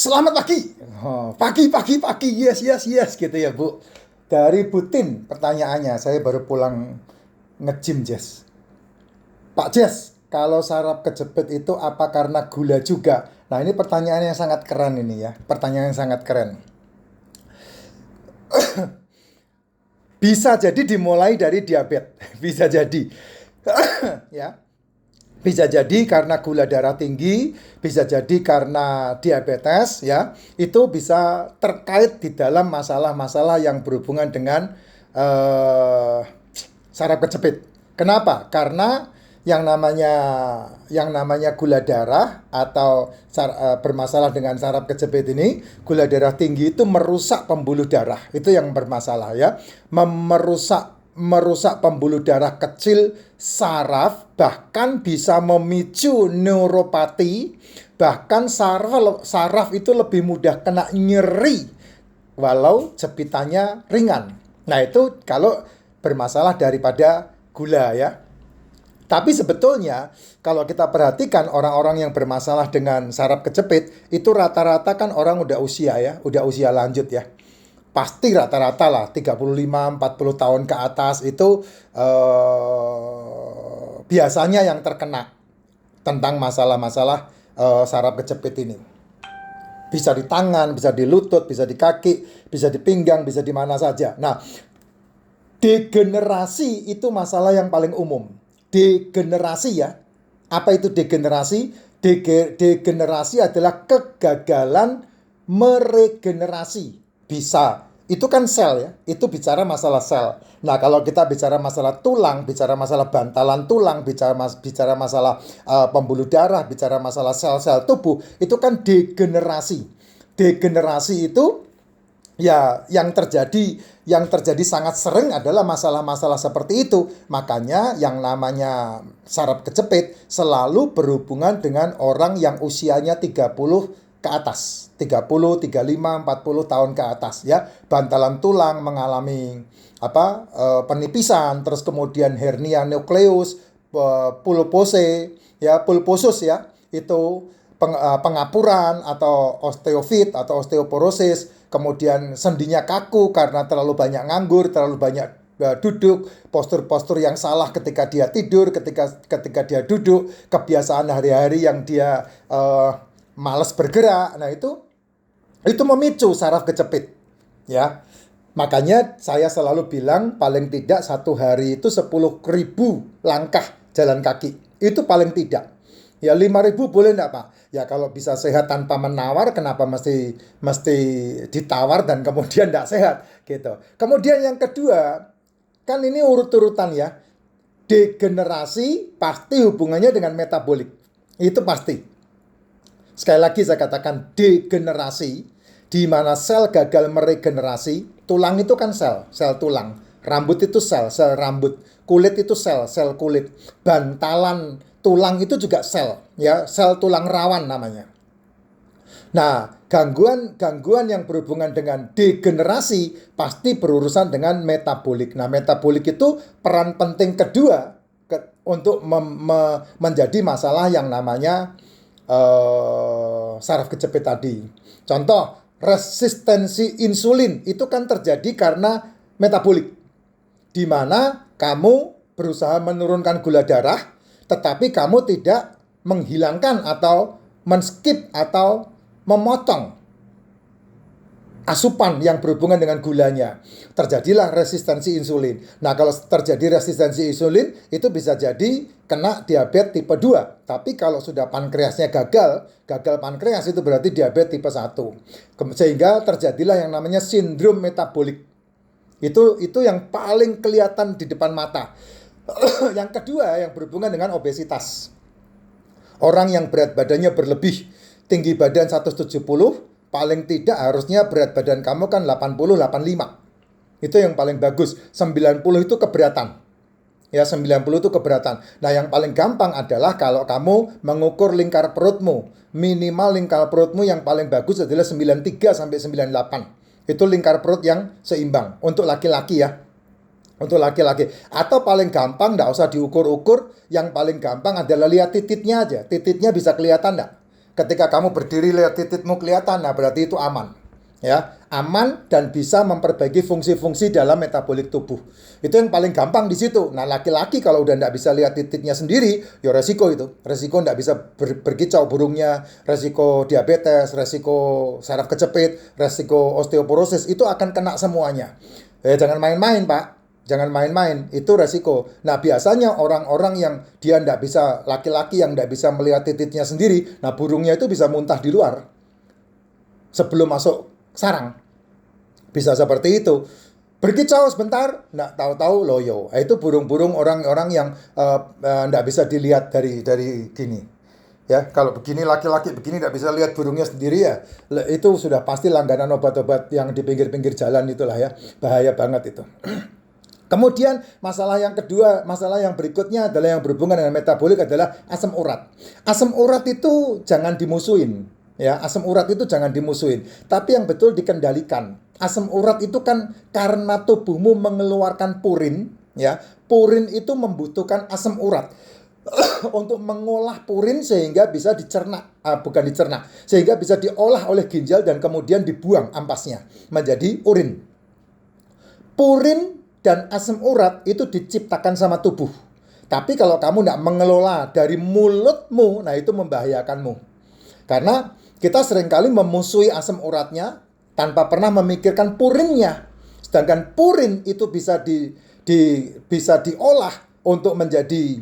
Selamat pagi. Oh, pagi, pagi, pagi. Yes, yes, yes gitu ya, Bu. Dari Butin pertanyaannya, saya baru pulang nge-gym, Jess. Pak Jess, kalau saraf kejepit itu apa karena gula juga? Nah, ini pertanyaan yang sangat keren ini ya. Pertanyaan yang sangat keren. Bisa jadi dimulai dari diabetes. Bisa jadi. Ya. Bisa jadi karena gula darah tinggi, bisa jadi karena diabetes ya. Itu bisa terkait di dalam masalah-masalah yang berhubungan dengan eh, saraf kejepit. Kenapa? Karena yang namanya gula darah atau bermasalah dengan saraf kejepit ini, gula darah tinggi itu merusak pembuluh darah. Itu yang bermasalah ya. Merusak pembuluh darah kecil saraf, bahkan bisa memicu neuropati, bahkan saraf itu lebih mudah kena nyeri walau jepitannya ringan. Nah, itu kalau bermasalah daripada gula ya. Tapi sebetulnya kalau kita perhatikan orang-orang yang bermasalah dengan saraf kejepit itu rata-rata kan orang udah usia ya, udah usia lanjut ya. Pasti rata-rata lah 35-40 tahun ke atas itu biasanya yang terkena tentang masalah-masalah saraf kejepit ini. Bisa di tangan, bisa di lutut, bisa di kaki, bisa di pinggang, bisa di mana saja. Nah, degenerasi itu masalah yang paling umum. Degenerasi ya. Apa itu degenerasi? Degenerasi adalah kegagalan meregenerasi. Bisa. Itu kan sel ya. Itu bicara masalah sel. Nah, kalau kita bicara masalah tulang, bicara masalah bantalan tulang, bicara masalah pembuluh darah, bicara masalah sel-sel tubuh, itu kan degenerasi. Degenerasi itu ya yang terjadi sangat sering adalah masalah-masalah seperti itu. Makanya yang namanya saraf kejepit selalu berhubungan dengan orang yang usianya 30 ke atas. 30, 35, 40 tahun ke atas ya. Bantalan tulang mengalami penipisan, terus kemudian hernia nukleus, pulpose ya, pulposus ya. Itu pengapuran atau osteofit atau osteoporosis, kemudian sendinya kaku karena terlalu banyak nganggur, terlalu banyak duduk, postur-postur yang salah ketika dia tidur, ketika dia duduk, kebiasaan hari-hari yang dia malas bergerak. Nah, itu memicu saraf kejepit ya. Makanya saya selalu bilang paling tidak satu hari itu 10.000 langkah jalan kaki. Itu paling tidak. Ya 5.000 boleh enggak, Pak? Ya kalau bisa sehat tanpa menawar, kenapa mesti ditawar dan kemudian enggak sehat gitu. Kemudian yang kedua, kan ini urut-urutan ya. Degenerasi pasti hubungannya dengan metabolik. Itu pasti. Sekali lagi saya katakan degenerasi, di mana sel gagal meregenerasi. Tulang itu kan sel tulang. Rambut itu sel rambut. Kulit itu sel kulit. Bantalan tulang itu juga sel, ya, sel tulang rawan namanya. Nah, gangguan yang berhubungan dengan degenerasi pasti berurusan dengan metabolik. Nah, metabolik itu peran penting kedua untuk menjadi masalah yang namanya saraf kejepit tadi. Contoh, resistensi insulin itu kan terjadi karena metabolik, di mana kamu berusaha menurunkan gula darah, tetapi kamu tidak menghilangkan atau men-skip atau memotong asupan yang berhubungan dengan gulanya. Terjadilah resistensi insulin. Nah, kalau terjadi resistensi insulin, itu bisa jadi kena diabetes tipe 2. Tapi kalau sudah pankreasnya gagal pankreas, itu berarti diabetes tipe 1. Sehingga terjadilah yang namanya sindrom metabolik. Itu yang paling kelihatan di depan mata. Yang kedua yang berhubungan dengan obesitas. Orang yang berat badannya berlebih, tinggi badan 170, paling tidak harusnya berat badan kamu kan 80-85. Itu yang paling bagus. 90 itu keberatan. Ya, 90 itu keberatan. Nah, yang paling gampang adalah kalau kamu mengukur lingkar perutmu. Minimal lingkar perutmu yang paling bagus adalah 93 sampai 98. Itu lingkar perut yang seimbang untuk laki-laki ya. Untuk laki-laki. Atau paling gampang, nggak usah diukur-ukur. Yang paling gampang adalah lihat tititnya aja. Tititnya bisa kelihatan nggak? Ketika kamu berdiri lihat titikmu kelihatan, nah berarti itu aman. Ya, aman dan bisa memperbaiki fungsi-fungsi dalam metabolik tubuh. Itu yang paling gampang di situ. Nah, laki-laki kalau udah nggak bisa lihat titiknya sendiri, ya resiko itu. Resiko nggak bisa berkicau burungnya, resiko diabetes, resiko saraf kejepit, resiko osteoporosis, itu akan kena semuanya. Jangan main-main, Pak. Jangan main-main, itu resiko. Nah, biasanya orang-orang yang dia nggak bisa, laki-laki yang nggak bisa melihat titiknya sendiri, nah burungnya itu bisa muntah di luar sebelum masuk sarang. Bisa seperti itu. Berkicau sebentar, nggak tahu-tahu loyo. Itu burung-burung orang-orang yang nggak bisa dilihat dari gini. Ya, kalau begini laki-laki begini nggak bisa lihat burungnya sendiri ya, itu sudah pasti langganan obat-obat yang di pinggir-pinggir jalan itulah ya. Bahaya banget itu. Kemudian masalah yang kedua, masalah yang berikutnya adalah yang berhubungan dengan metabolik adalah asam urat. Asam urat itu jangan dimusuhin. Ya, asam urat itu jangan dimusuhin, tapi yang betul dikendalikan. Asam urat itu kan karena tubuhmu mengeluarkan purin, ya. Purin itu membutuhkan asam urat untuk mengolah purin sehingga bisa dicerna, bukan dicerna, sehingga bisa diolah oleh ginjal dan kemudian dibuang ampasnya menjadi urin. Purin dan asam urat itu diciptakan sama tubuh. Tapi kalau kamu tidak mengelola dari mulutmu, nah itu membahayakanmu. Karena kita seringkali memusuhi asam uratnya tanpa pernah memikirkan purinnya. Sedangkan purin itu bisa bisa diolah untuk menjadi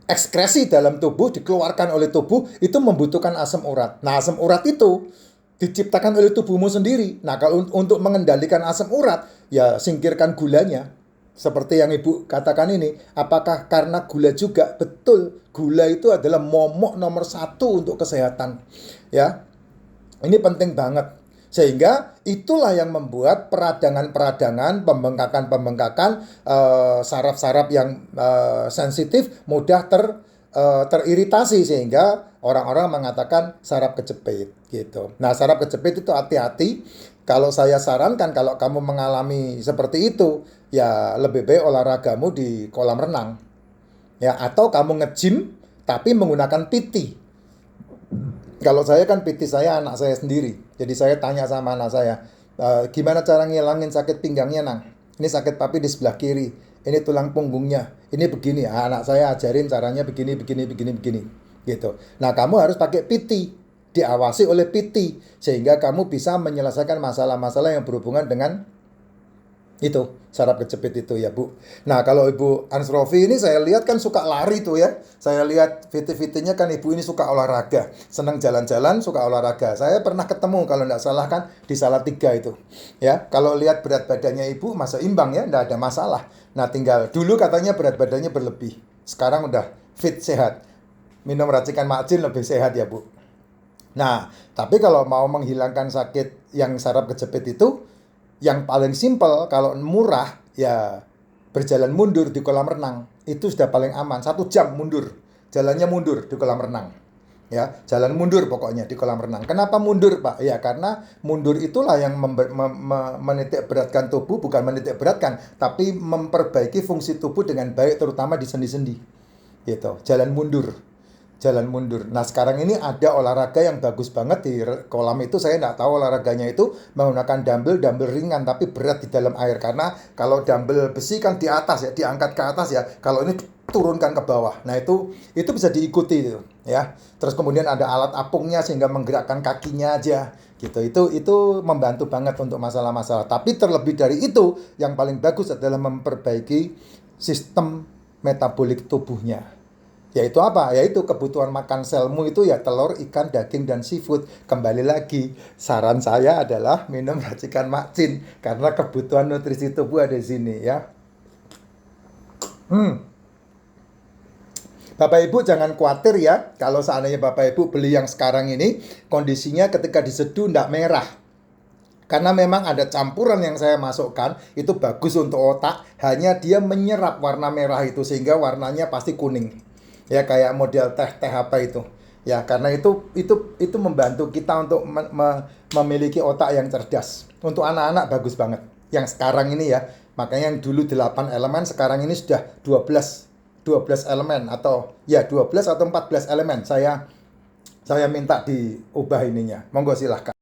ekskresi dalam tubuh, dikeluarkan oleh tubuh, itu membutuhkan asam urat. Nah, asam urat itu diciptakan oleh tubuhmu sendiri. Nah, kalau untuk mengendalikan asam urat, ya singkirkan gulanya. Seperti yang Ibu katakan ini, apakah karena gula juga? Betul, gula itu adalah momok nomor 1 untuk kesehatan. Ya, ini penting banget. Sehingga itulah yang membuat peradangan-peradangan, pembengkakan-pembengkakan, saraf-saraf yang sensitif mudah teriritasi sehingga orang-orang mengatakan saraf kejepit gitu. Nah, saraf kejepit itu hati-hati. Kalau saya sarankan kalau kamu mengalami seperti itu, ya lebih baik olahragamu di kolam renang. Ya, atau kamu nge-gym tapi menggunakan PT. Kalau saya kan PT saya anak saya sendiri. Jadi saya tanya sama anak saya, gimana cara ngilangin sakit pinggangnya, Nang? Ini sakit papi di sebelah kiri. Ini tulang punggungnya. Ini begini. Anak saya ajarin caranya begini, begini, begini, begini. Gitu. Nah, kamu harus pakai PT. Diawasi oleh PT. Sehingga kamu bisa menyelesaikan masalah-masalah yang berhubungan dengan itu, saraf kejepit itu ya, Bu. Nah, kalau Ibu Ansrofi ini saya lihat kan suka lari tuh ya. Saya lihat VT-VT-nya kan Ibu ini suka olahraga. Senang jalan-jalan, suka olahraga. Saya pernah ketemu kalau nggak salah kan di Salatiga itu. Ya, kalau lihat berat badannya Ibu masa imbang ya, nggak ada masalah. Nah, tinggal dulu katanya berat badannya berlebih. Sekarang udah fit, sehat. Minum racikan makcin lebih sehat ya, Bu. Nah, tapi kalau mau menghilangkan sakit yang saraf kejepit itu, yang paling simpel, kalau murah, ya berjalan mundur di kolam renang. Itu sudah paling aman. 1 jam mundur. Jalannya mundur di kolam renang. Ya, jalan mundur pokoknya di kolam renang. Kenapa mundur, Pak? Ya, karena mundur itulah yang menitik beratkan tubuh, bukan menitik beratkan, tapi memperbaiki fungsi tubuh dengan baik, terutama di sendi-sendi. Gitu, jalan mundur. Jalan mundur. Nah, sekarang ini ada olahraga yang bagus banget di kolam itu. Saya nggak tahu olahraganya itu menggunakan dumbbell ringan tapi berat di dalam air. Karena kalau dumbbell besi kan di atas ya, diangkat ke atas ya. Kalau ini turunkan ke bawah. Nah, itu bisa diikuti itu, ya. Terus kemudian ada alat apungnya sehingga menggerakkan kakinya aja gitu. Itu membantu banget untuk masalah-masalah. Tapi terlebih dari itu, yang paling bagus adalah memperbaiki sistem metabolik tubuhnya. Yaitu apa? Yaitu kebutuhan makan selmu itu ya telur, ikan, daging, dan seafood. Kembali lagi, saran saya adalah minum racikan makcin. Karena kebutuhan nutrisi tubuh ada di sini ya. Bapak Ibu jangan khawatir ya. Kalau seandainya Bapak Ibu beli yang sekarang ini, kondisinya ketika diseduh tidak merah. Karena memang ada campuran yang saya masukkan, itu bagus untuk otak. Hanya dia menyerap warna merah itu, sehingga warnanya pasti kuning. Ya, kayak model teh apa itu. Ya, karena itu membantu kita untuk memiliki otak yang cerdas. Untuk anak-anak bagus banget. Yang sekarang ini ya, makanya yang dulu 8 elemen, sekarang ini sudah 12 elemen atau ya 12 atau 14 elemen. Saya Saya minta diubah ininya. Monggo silahkan.